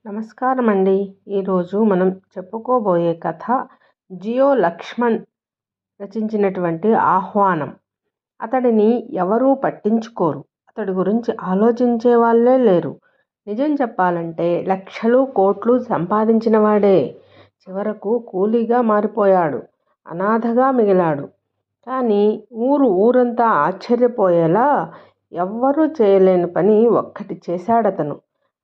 నమస్కారం అండి. ఈరోజు మనం చెప్పుకోబోయే కథ జియో లక్ష్మణ్ రచించినటువంటి ఆహ్వానం. అతడిని ఎవరూ పట్టించుకోరు. అతడి గురించి ఆలోచించే వాళ్ళే లేరు. నిజం చెప్పాలంటే లక్షలు కోట్లు సంపాదించిన వాడే చివరకు కూలీగా మారిపోయాడు. అనాథగా మిగిలాడు. కానీ ఊరంతా ఆశ్చర్యపోయేలా ఎవ్వరూ చేయలేని పని ఒక్కటి చేశాడతను.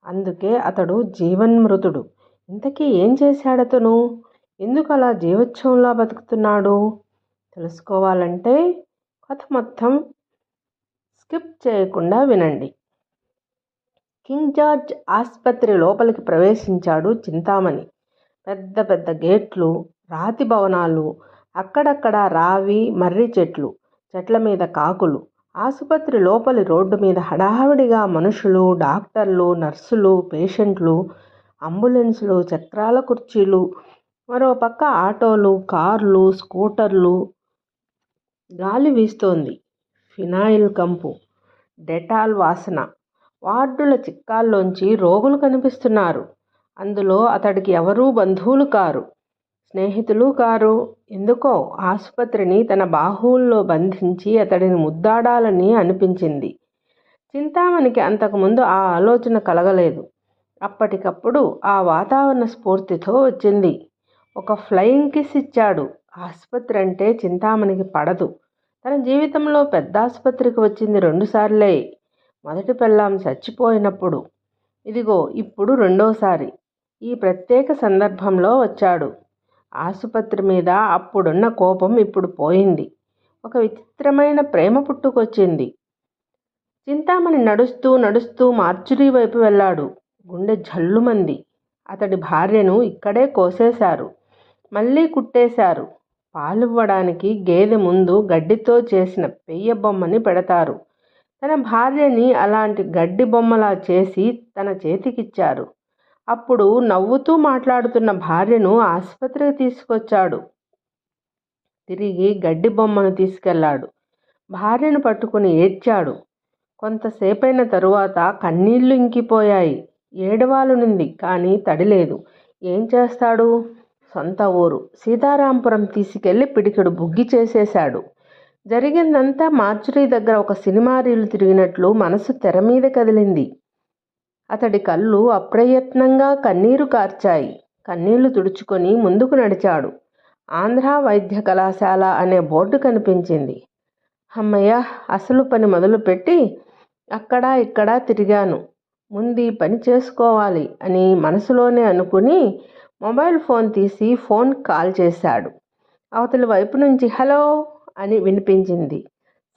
అందుకే అతడు జీవన్మృతుడు. ఇంతకీ ఏం చేశాడతను? ఎందుకు అలా జీవోత్సవంలా బతుకుతున్నాడు? తెలుసుకోవాలంటే కథ మొత్తం స్కిప్ చేయకుండా వినండి. కింగ్ జార్జ్ ఆసుపత్రి లోపలికి ప్రవేశించాడు చింతామణి. పెద్ద పెద్ద గేట్లు, రాతి భవనాలు, అక్కడక్కడ రావి మర్రి చెట్ల మీద కాకులు. ఆసుపత్రి లోపలి రోడ్డు మీద హడావిడిగా మనుషులు, డాక్టర్లు, నర్సులు, పేషెంట్లు, అంబులెన్సులు, చక్రాల కుర్చీలు, మరోపక్క ఆటోలు, కార్లు, స్కూటర్లు. గాలి వీస్తోంది. ఫినాయిల్ కంపు, డెటాల్ వాసన. వార్డుల చిక్కాల్లోంచి రోగులు కనిపిస్తున్నారు. అందులో అతడికి ఎవరూ బంధువులు కారు, స్నేహితులు కారు. ఎందుకో ఆసుపత్రిని తన బాహువుల్లో బంధించి అతడిని ముద్దాడాలని అనిపించింది. చింతామణికి అంతకుముందు ఆ ఆలోచన కలగలేదు. అప్పటికప్పుడు ఆ వాతావరణ స్ఫూర్తితో వచ్చింది. ఒక ఫ్లయింగ్ కిస్ ఇచ్చాడు. ఆసుపత్రి అంటే చింతామణికి పడదు. తన జీవితంలో పెద్ద ఆసుపత్రికి వచ్చింది 2 సార్లే. మొదటి పెళ్ళాం చచ్చిపోయినప్పుడు. ఇదిగో ఇప్పుడు రెండోసారి. ఈ ప్రత్యేక సందర్భంలో వచ్చాడు. ఆసుపత్రి మీద అప్పుడున్న కోపం ఇప్పుడు పోయింది. ఒక విచిత్రమైన ప్రేమ పుట్టుకొచ్చింది. చింతామణి నడుస్తూ మార్చురీ వైపు వెళ్ళాడు. గుండె జల్లుమంది. అతడి భార్యను ఇక్కడే కోసేశారు. మళ్ళీ కుట్టేశారు. పాలివ్వడానికి గేదె ముందు గడ్డితో చేసిన పెయ్య బొమ్మని పెడతారు. తన భార్యని అలాంటి గడ్డి బొమ్మలా చేసి తన చేతికిచ్చారు. అప్పుడు నవ్వుతూ మాట్లాడుతున్న భార్యను ఆసుపత్రికి తీసుకొచ్చాడు. తిరిగి గడ్డి బొమ్మను తీసుకెళ్లాడు. భార్యను పట్టుకుని ఏడ్చాడు. కొంతసేపైన తరువాత కన్నీళ్లు ఇంకిపోయాయి. ఏడవాలనుంది, కానీ తడిలేదు. ఏం చేస్తాడు? సొంత ఊరు సీతారాంపురం తీసుకెళ్లి పిడికెడు బుగ్గి చేసేశాడు. జరిగిందంతా మార్చురీ దగ్గర ఒక సినిమా రీలు తిరిగినట్లు మనసు తెర మీద కదిలింది. అతడి కళ్ళు అప్రయత్నంగా కన్నీరు కార్చాయి. కన్నీళ్లు తుడుచుకొని ముందుకు నడిచాడు. ఆంధ్ర వైద్య కళాశాల అనే బోర్డు కనిపించింది. అమ్మయ్య, అసలు పని మొదలుపెట్టి అక్కడా ఇక్కడా తిరిగాను. ముందు ఈ పని చేసుకోవాలి అని మనసులోనే అనుకుని మొబైల్ ఫోన్ తీసి ఫోన్ కాల్ చేశాడు. అవతలి వైపు నుంచి హలో అని వినిపించింది.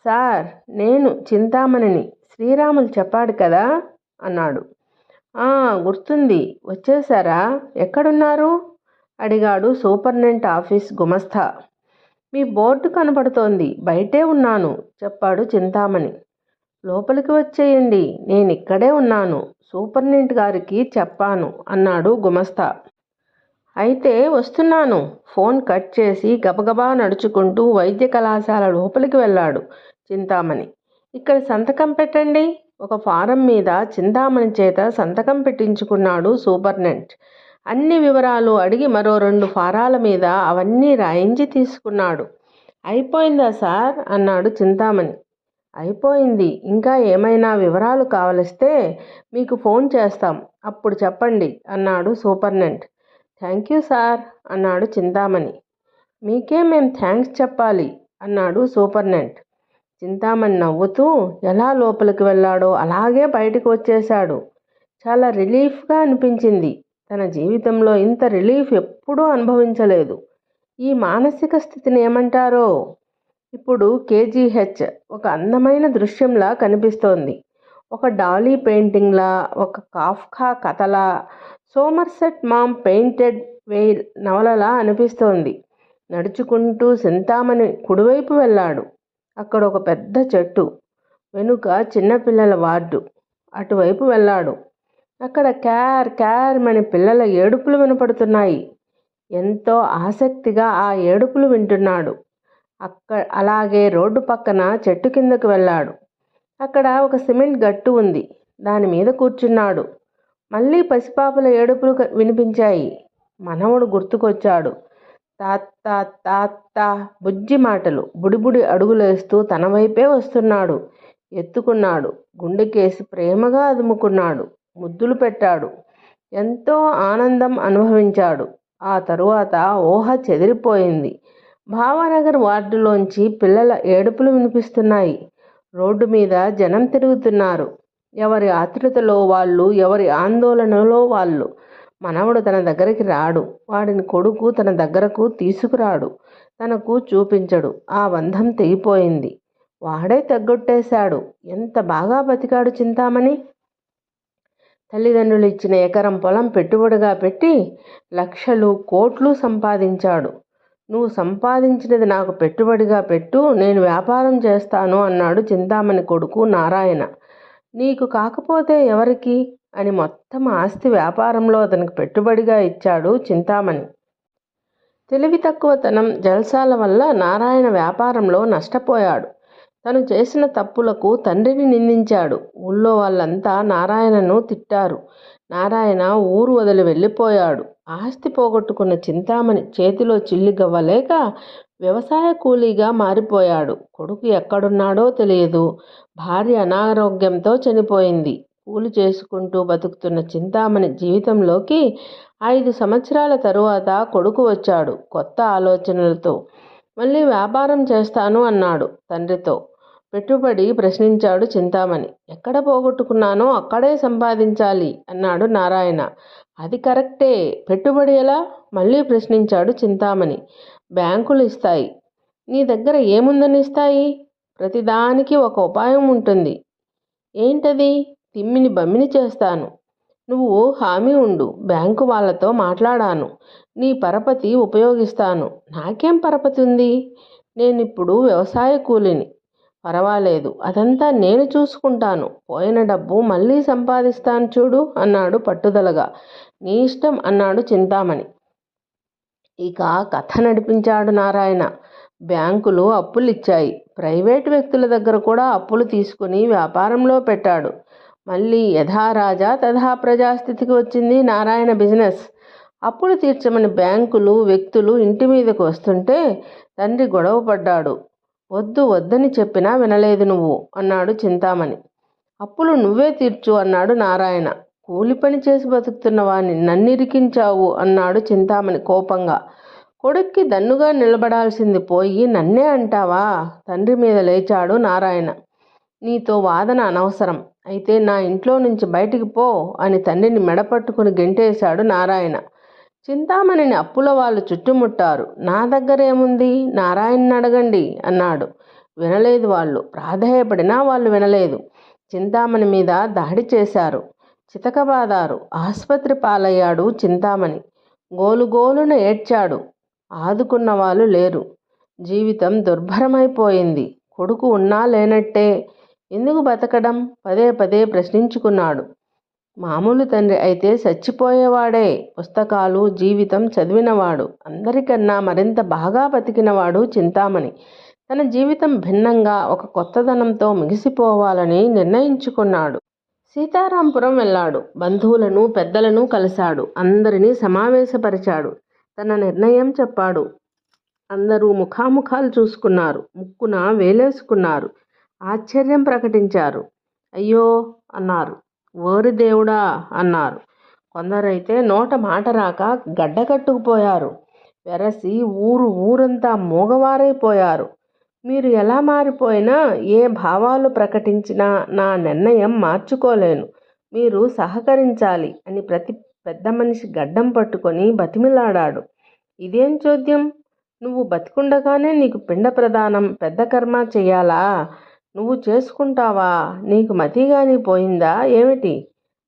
సార్, నేను చింతామణిని. శ్రీరాములు చెప్పాడు కదా అన్నాడు. గుర్తుంది. వచ్చేశారా? ఎక్కడున్నారు అడిగాడు సూపరింటెండెంట్ ఆఫీస్ గుమస్తా. మీ బోర్డు కనపడుతోంది, బయటే ఉన్నాను చెప్పాడు చింతామణి. లోపలికి వచ్చేయండి, నేనిక్కడే ఉన్నాను, సూపరింటెండెంట్ గారికి చెప్పాను అన్నాడు గుమస్తా. అయితే వస్తున్నాను. ఫోన్ కట్ చేసి గబగబా నడుచుకుంటూ వైద్య కళాశాల లోపలికి వెళ్ళాడు చింతామణి. ఇక్కడ సంతకం పెట్టండి. ఒక ఫారం మీద చింతామణి చేత సంతకం పెట్టించుకున్నాడు సూపరింటెండెంట్. అన్ని వివరాలు అడిగి మరో 2 ఫారాల మీద అవన్నీ రాయించి తీసుకున్నాడు. అయిపోయిందా సార్ అన్నాడు చింతామణి. అయిపోయింది. ఇంకా ఏమైనా వివరాలు కావలిస్తే మీకు ఫోన్ చేస్తాం, అప్పుడు చెప్పండి అన్నాడు సూపరింటెండెంట్. థ్యాంక్ యూ సార్ అన్నాడు చింతామణి. మీకే మేం థ్యాంక్స్ చెప్పాలి అన్నాడు సూపరింటెండెంట్. చింతామణి నవ్వుతూ ఎలా లోపలికి వెళ్ళాడో అలాగే బయటకు వచ్చేశాడు. చాలా రిలీఫ్గా అనిపించింది. తన జీవితంలో ఇంత రిలీఫ్ ఎప్పుడూ అనుభవించలేదు. ఈ మానసిక స్థితిని ఏమంటారో? ఇప్పుడు కేజీహెచ్ ఒక అందమైన దృశ్యంలా కనిపిస్తోంది. ఒక డాలీ పెయింటింగ్లా, ఒక కాఫ్కా కథలా, సోమర్సెట్ మామ్ పెయింటెడ్ వెయిల్ నవలలా అనిపిస్తోంది. నడుచుకుంటూ చింతామణి కుడివైపు వెళ్ళాడు. అక్కడ ఒక పెద్ద చెట్టు, వెనుక చిన్నపిల్లల వార్డు. అటువైపు వెళ్ళాడు. అక్కడ క్యార్ క్యార్మని పిల్లల ఏడుపులు వినపడుతున్నాయి. ఎంతో ఆసక్తిగా ఆ ఏడుపులు వింటున్నాడు. అలాగే రోడ్డు పక్కన చెట్టు కిందకు వెళ్ళాడు. అక్కడ ఒక సిమెంట్ గట్టు ఉంది. దాని మీద కూర్చున్నాడు. మళ్ళీ పసిపాపల ఏడుపులు వినిపించాయి. మనవడు గుర్తుకొచ్చాడు. తాత తాత బుజ్జి మాటలు, బుడిబుడి అడుగులేస్తూ తన వైపే వస్తున్నాడు. ఎత్తుకున్నాడు, గుండెకేసి ప్రేమగా అదుముకున్నాడు, ముద్దులు పెట్టాడు. ఎంతో ఆనందం అనుభవించాడు. ఆ తరువాత ఊహ చెదిరిపోయింది. భావానగర్ వార్డులోంచి పిల్లల ఏడుపులు వినిపిస్తున్నాయి. రోడ్డు మీద జనం తిరుగుతున్నారు. ఎవరి ఆతృతలో వాళ్ళు, ఎవరి ఆందోళనలో వాళ్ళు. మనవడు తన దగ్గరికి రాడు. వాడిని కొడుకు తన దగ్గరకు తీసుకురాడు. తనకు చూపించడు. ఆ బంధం తెగిపోయింది. వాడే తెగ్గొట్టేశాడు. ఎంత బాగా బతికాడు చింతామణి. తల్లిదండ్రులు ఇచ్చిన ఎకరం పొలం పెట్టుబడిగా పెట్టి లక్షలు కోట్లు సంపాదించాడు. నువ్వు సంపాదించినది నాకు పెట్టుబడిగా పెట్టు, నేను వ్యాపారం చేస్తాను అన్నాడు చింతామణి కొడుకు నారాయణ. నీకు కాకపోతే ఎవరికి అని మొత్తం ఆస్తి వ్యాపారంలో అతనికి పెట్టుబడిగా ఇచ్చాడు చింతామణి. తెలివి తక్కువతనం, జల్సాల వల్ల నారాయణ వ్యాపారంలో నష్టపోయాడు. తను చేసిన తప్పులకు తండ్రిని నిందించాడు. ఊళ్ళో వాళ్ళంతా నారాయణను తిట్టారు. నారాయణ ఊరు వదిలి వెళ్ళిపోయాడు. ఆస్తి పోగొట్టుకున్న చింతామణి చేతిలో చిల్లిగవ్వలేక వ్యవసాయ కూలీగా మారిపోయాడు. కొడుకు ఎక్కడున్నాడో తెలియదు. భార్య అనారోగ్యంతో చనిపోయింది. కూలి చేసుకుంటూ బతుకుతున్న చింతామణి జీవితంలోకి 5 సంవత్సరాల తరువాత కొడుకు వచ్చాడు కొత్త ఆలోచనలతో. మళ్ళీ వ్యాపారం చేస్తాను అన్నాడు తండ్రితో. పెట్టుబడి ప్రశ్నించాడు చింతామణి. ఎక్కడ పోగొట్టుకున్నానో అక్కడే సంపాదించాలి అన్నాడు నారాయణ. అది కరెక్టే, పెట్టుబడి ఎలా? మళ్ళీ ప్రశ్నించాడు చింతామణి. బ్యాంకులు ఇస్తాయి. నీ దగ్గర ఏముందని ఇస్తాయి? ప్రతిదానికి ఒక ఉపాయం ఉంటుంది. ఏంటది? తిమ్మిని బమ్మిని చేస్తాను. నువ్వు హామీ ఉండు. బ్యాంకు వాళ్ళతో మాట్లాడాను. నీ పరపతి ఉపయోగిస్తాను. నాకేం పరపతి ఉంది? నేనిప్పుడు వ్యవసాయ కూలిని. పర్వాలేదు, అదంతా నేను చూసుకుంటాను. పోయిన డబ్బు మళ్ళీ సంపాదిస్తాను చూడు అన్నాడు పట్టుదలగా. నీ ఇష్టం అన్నాడు చింతామణి. ఇక కథ నడిపించాడు నారాయణ. బ్యాంకులు అప్పులిచ్చాయి. ప్రైవేటు వ్యక్తుల దగ్గర కూడా అప్పులు తీసుకుని వ్యాపారంలో పెట్టాడు. మళ్ళీ యథా రాజా తథా ప్రజా స్థితికి వచ్చింది నారాయణ బిజినెస్. అప్పులు తీర్చమని బ్యాంకులు, వ్యక్తులు ఇంటి మీదకు వస్తుంటే తండ్రి గొడవ పడ్డాడు. వద్దు వద్దని చెప్పినా వినలేదు నువ్వు అన్నాడు చింతామణి. అప్పులు నువ్వే తీర్చు అన్నాడు నారాయణ. కూలి పని చేసి బతుకుతున్న వాణ్ణి నన్నిరికించావు అన్నాడు చింతామణి కోపంగా. కొడుక్కి దన్నుగా నిలబడాల్సింది పోయి నన్నే అంటావా? తండ్రి మీద లేచాడు నారాయణ. నీతో వాదన అనవసరం. అయితే నా ఇంట్లో నుంచి బయటికి పో అని తండ్రిని మెడపట్టుకుని గెంటేశాడు నారాయణ. చింతామణిని అప్పుల వాళ్ళు చుట్టుముట్టారు. నా దగ్గరేముంది, నారాయణని అడగండి అన్నాడు. వినలేదు వాళ్ళు. ప్రాధేయపడినా వాళ్ళు వినలేదు. చింతామణి మీద దాడి చేశారు. చితకబాదారు. ఆసుపత్రి పాలయ్యాడు చింతామణి. గోలుగోలున ఏడ్చాడు. ఆదుకున్న వాళ్ళు లేరు. జీవితం దుర్భరమైపోయింది. కొడుకు ఉన్నా లేనట్టే. ఎందుకు బతకడం? పదే పదే ప్రశ్నించుకున్నాడు. మామూలు తండ్రి అయితే చచ్చిపోయేవాడే. పుస్తకాలు, జీవితం చదివినవాడు. అందరికన్నా మరింత బాగా బతికినవాడు చింతామణి. తన జీవితం భిన్నంగా ఒక కొత్తదనంతో ముగిసిపోవాలని నిర్ణయించుకున్నాడు. సీతారాంపురం వెళ్ళాడు. బంధువులను, పెద్దలను కలిశాడు. అందరినీ సమావేశపరిచాడు. తన నిర్ణయం చెప్పాడు. అందరూ ముఖాముఖాలు చూసుకున్నారు. ముక్కున వేలేసుకున్నారు. ఆశ్చర్యం ప్రకటించారు. అయ్యో అన్నారు. ఓరి దేవుడా అన్నారు. కొందరైతే నోట మాట రాక గడ్డకట్టుకుపోయారు. వెరసి ఊరంతా మూగవారైపోయారు. మీరు ఎలా మారిపోయినా, ఏ భావాలు ప్రకటించినా నా నిర్ణయం మార్చుకోలేను. మీరు సహకరించాలి అని ప్రతి పెద్ద మనిషి గడ్డం పట్టుకొని బతిమిలాడాడు. ఇదేం చోద్యం? నువ్వు బతికుండగానే నీకు పిండ ప్రదానం, పెద్ద కర్మ చెయ్యాలా? నువ్వు చేసుకుంటావా? నీకు మతిగాని పోయిందా ఏమిటి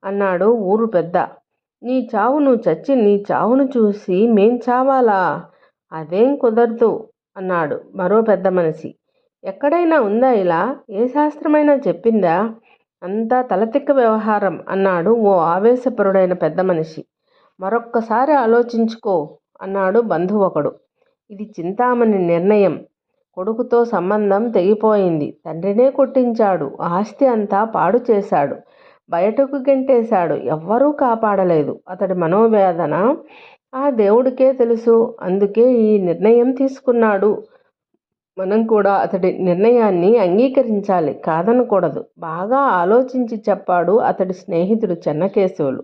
అన్నాడు ఊరు పెద్ద. నీ చావు నువ్వు చచ్చి నీ చావును చూసి మేం చావాలా? అదేం కుదరదు అన్నాడు మరో పెద్ద మనిషి. ఎక్కడైనా ఉందా ఇలా? ఏ శాస్త్రమైనా చెప్పిందా? అంతా తలతిక్క వ్యవహారం అన్నాడు ఓ ఆవేశపరుడైన పెద్ద మనిషి. మరొక్కసారి ఆలోచించుకో అన్నాడు బంధువు ఒకడు. ఇది చింతామణి నిర్ణయం. కొడుకుతో సంబంధం తెగిపోయింది. తండ్రినే కొట్టించాడు. ఆస్తి అంతా పాడు చేశాడు. బయటకు గెంటేశాడు. ఎవ్వరూ కాపాడలేదు. అతడి మనోవేదన ఆ దేవుడికే తెలుసు. అందుకే ఈ నిర్ణయం తీసుకున్నాడు. మనం కూడా అతడి నిర్ణయాన్ని అంగీకరించాలి, కాదనకూడదు. బాగా ఆలోచించి చెప్పాడు అతడి స్నేహితుడు చెన్నకేశవులు.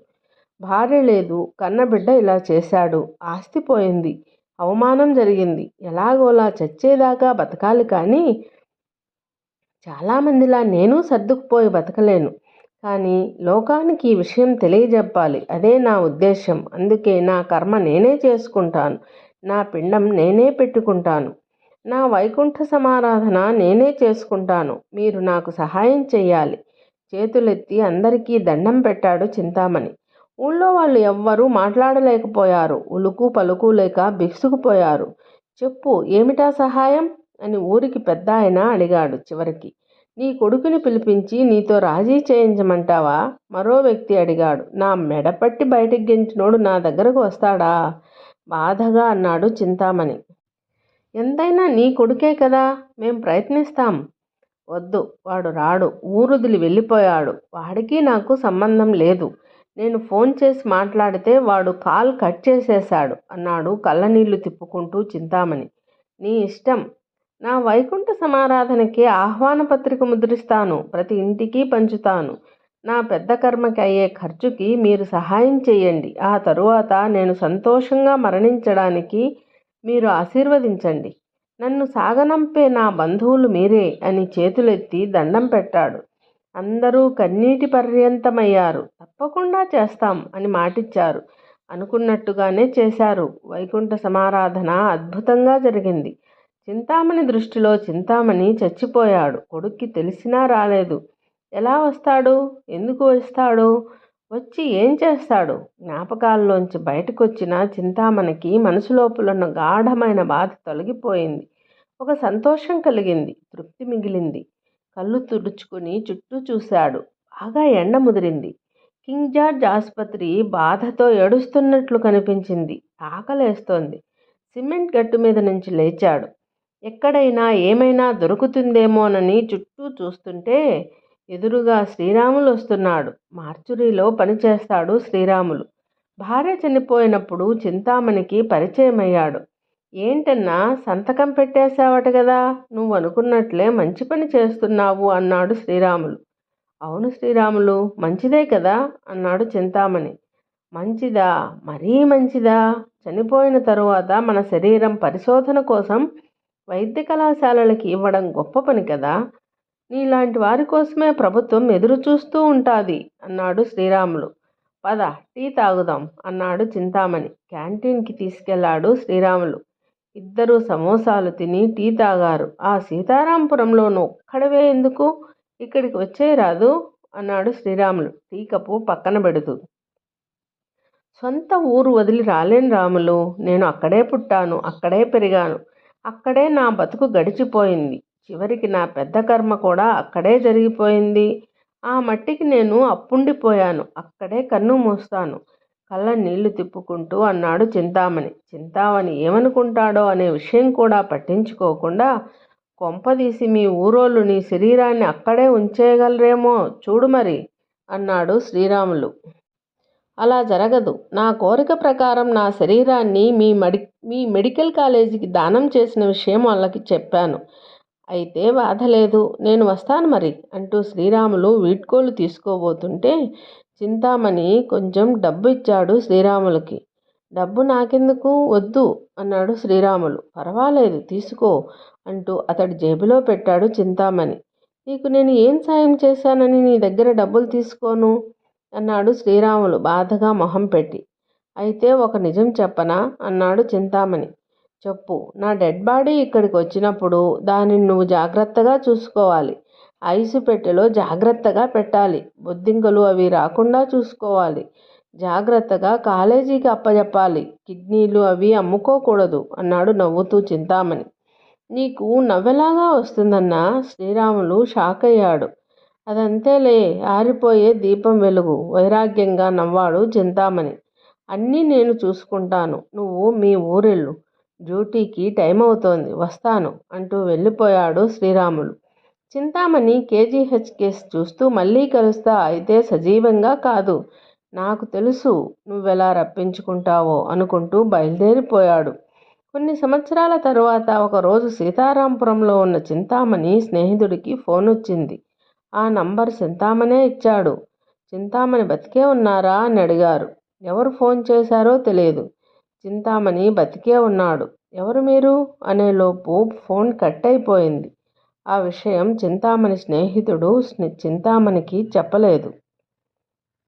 భార్య లేదు, కన్నబిడ్డ ఇలా చేశాడు, ఆస్తి పోయింది, అవమానం జరిగింది, ఎలాగోలా చచ్చేదాకా బతకాలి. కానీ చాలామందిలా నేను సర్దుకుపోయి బతకలేను. కానీ లోకానికి ఈ విషయం తెలియజెప్పాలి. అదే నా ఉద్దేశం. అందుకే నా కర్మ నేనే చేసుకుంటాను. నా పిండం నేనే పెట్టుకుంటాను. నా వైకుంఠ సమారాధన నేనే చేసుకుంటాను. మీరు నాకు సహాయం చెయ్యాలి. చేతులెత్తి అందరికీ దండం పెట్టాడు చింతామణి. ఊళ్ళో వాళ్ళు ఎవ్వరూ మాట్లాడలేకపోయారు. ఉలుకు పలుకు లేక బిగుసుకుపోయారు. చెప్పు, ఏమిటా సహాయం అని ఊరికి పెద్ద ఆయన అడిగాడు చివరికి. నీ కొడుకుని పిలిపించి నీతో రాజీ చేయించమంటావా? మరో వ్యక్తి అడిగాడు. నా మెడపట్టి బయటికి గెంటినోడు నా దగ్గరకు వస్తాడా? బాధగా అన్నాడు చింతామణి. ఎంతైనా నీ కొడుకే కదా, మేం ప్రయత్నిస్తాం. వద్దు, వాడు రాడు. ఊరుదిలి వెళ్ళిపోయాడు. వాడికి నాకు సంబంధం లేదు. నేను ఫోన్ చేసి మాట్లాడితే వాడు కాల్ కట్ చేసేశాడు అన్నాడు కళ్ళనీళ్లు తిప్పుకుంటూ చింతామణి. నీ ఇష్టం. నా వైకుంఠ సమారాధనకి ఆహ్వాన పత్రిక ముద్రిస్తాను. ప్రతి ఇంటికి పంచుతాను. నా పెద్ద కర్మకి అయ్యే ఖర్చుకి మీరు సహాయం చేయండి. ఆ తరువాత నేను సంతోషంగా మరణించడానికి మీరు ఆశీర్వదించండి. నన్ను సాగనంపే నా బంధువులు మీరే అని చేతులెత్తి దండం పెట్టాడు. అందరూ కన్నీటి పర్యంతమయ్యారు. తప్పకుండా చేస్తాం అని మాటిచ్చారు. అనుకున్నట్టుగానే చేశారు. వైకుంఠ సమారాధన అద్భుతంగా జరిగింది. చింతామణి దృష్టిలో చింతామణి చచ్చిపోయాడు. కొడుక్కి తెలిసినా రాలేదు. ఎలా వస్తాడు? ఎందుకు వస్తాడు? వచ్చి ఏం చేస్తాడు? జ్ఞాపకాల్లోంచి బయటకొచ్చిన చింతామణికి మనసు లోపలున్న గాఢమైన బాధ తొలగిపోయింది. ఒక సంతోషం కలిగింది. తృప్తి మిగిలింది. కళ్ళు తుడుచుకుని చుట్టూ చూశాడు. బాగా ఎండ ముదిరింది. కింగ్ జార్జ్ ఆసుపత్రి బాధతో ఏడుస్తున్నట్లు కనిపించింది. ఆకలేస్తోంది. సిమెంట్ గట్టు మీద నుంచి లేచాడు. ఎక్కడైనా ఏమైనా దొరుకుతుందేమోనని చుట్టూ చూస్తుంటే ఎదురుగా శ్రీరాములు వస్తున్నాడు. మార్చురీలో పనిచేస్తాడు శ్రీరాములు. భార్య చనిపోయినప్పుడు చింతామణికి పరిచయమయ్యాడు. ఏంటన్నా, సంతకం పెట్టేశావట కదా, నువ్వు అనుకున్నట్లే మంచి పని చేస్తున్నావు అన్నాడు శ్రీరాములు. అవును శ్రీరాములు, మంచిదే కదా అన్నాడు చింతామణి. మంచిదా? మరీ మంచిదా? చనిపోయిన తరువాత మన శరీరం పరిశోధన కోసం వైద్య కళాశాలలకి ఇవ్వడం గొప్ప పని కదా. నీలాంటి వారి కోసమే ప్రభుత్వం ఎదురు చూస్తూ ఉంటుంది అన్నాడు శ్రీరాములు. పద, టీ తాగుదాం అన్నాడు చింతామణి. క్యాంటీన్కి తీసుకెళ్లాడు శ్రీరాములు. ఇద్దరూ సమోసాలు తిని టీ తాగారు. ఆ సీతారాంపురంలో ఒక్కడవే ఎందుకు, ఇక్కడికి వచ్చేయరాదు అన్నాడు శ్రీరాములు టీ కప్పు పక్కన పెడుతూ. సొంత ఊరు వదిలి రాలేను రాములు. నేను అక్కడే పుట్టాను, అక్కడే పెరిగాను, అక్కడే నా బతుకు గడిచిపోయింది. చివరికి నా పెద్ద కర్మ కూడా అక్కడే జరిగిపోయింది. ఆ మట్టికి నేను అప్పుండిపోయాను. అక్కడే కన్ను మూస్తాను. కళ్ళ నీళ్లు తిప్పుకుంటూ అన్నాడు చింతామణి. చింతామణి ఏమనుకుంటాడో అనే విషయం కూడా పట్టించుకోకుండా, కొంపదీసి మీ ఊరోళ్ళు నీ శరీరాన్ని అక్కడే ఉంచేయగలరేమో చూడు మరి అన్నాడు శ్రీరాములు. అలా జరగదు. నా కోరిక ప్రకారం నా శరీరాన్ని మీ మెడికల్ కాలేజీకి దానం చేసిన విషయం వాళ్ళకి చెప్పాను. అయితే బాధ లేదు, నేను వస్తాను మరి అంటూ శ్రీరాములు వీడ్కోలు తీసుకోబోతుంటే చింతామణి కొంచెం డబ్బు ఇచ్చాడు శ్రీరాములకి. డబ్బు నాకెందుకు, వద్దు అన్నాడు శ్రీరాములు. పర్వాలేదు, తీసుకో అంటూ అతడి జేబులో పెట్టాడు చింతామణి. నీకు నేను ఏం సాయం చేశానని నీ దగ్గర డబ్బులు తీసుకోను అన్నాడు శ్రీరాములు బాధగా మొహం పెట్టి. అయితే ఒక నిజం చెప్పనా అన్నాడు చింతామణి. చెప్పు. నా డెడ్ బాడీ ఇక్కడికి వచ్చినప్పుడు దానిని నువ్వు జాగ్రత్తగా చూసుకోవాలి. ఐసు పెట్టెలో జాగ్రత్తగా పెట్టాలి. బొద్దింకలు అవి రాకుండా చూసుకోవాలి. జాగ్రత్తగా కాలేజీకి అప్పజెప్పాలి. కిడ్నీలు అవి అమ్ముకోకూడదు అన్నాడు నవ్వుతూ చింతామణి. నీకు నవ్వెలాగా వస్తుందన్నా? శ్రీరాములు షాక్ అయ్యాడు. అదంతేలే, ఆరిపోయే దీపం వెలుగు వైరాగ్యంగా నవ్వాడు చింతామణి. అన్నీ నేను చూసుకుంటాను, నువ్వు మీ ఊరెళ్ళు. డ్యూటీకి టైం అవుతోంది, వస్తాను అంటూ వెళ్ళిపోయాడు శ్రీరాములు. చింతామణి కేజీహెచ్ కేసు చూస్తూ మళ్ళీ కలుస్తా, అయితే సజీవంగా కాదు. నాకు తెలుసు నువ్వెలా రప్పించుకుంటావో అనుకుంటూ బయలుదేరిపోయాడు. కొన్ని సంవత్సరాల తరువాత ఒకరోజు సీతారాంపురంలో ఉన్న చింతామణి స్నేహితుడికి ఫోనొచ్చింది. ఆ నంబర్ చింతామణే ఇచ్చాడు. చింతామణి బతికే ఉన్నారా అని అడిగారు. ఎవరు ఫోన్ చేశారో తెలియదు. చింతామణి బతికే ఉన్నాడు. ఎవరు మీరు అనేలోపు ఫోన్ కట్ అయిపోయింది. ఆ విషయం చింతామణి స్నేహితుడు చింతామణికి చెప్పలేదు.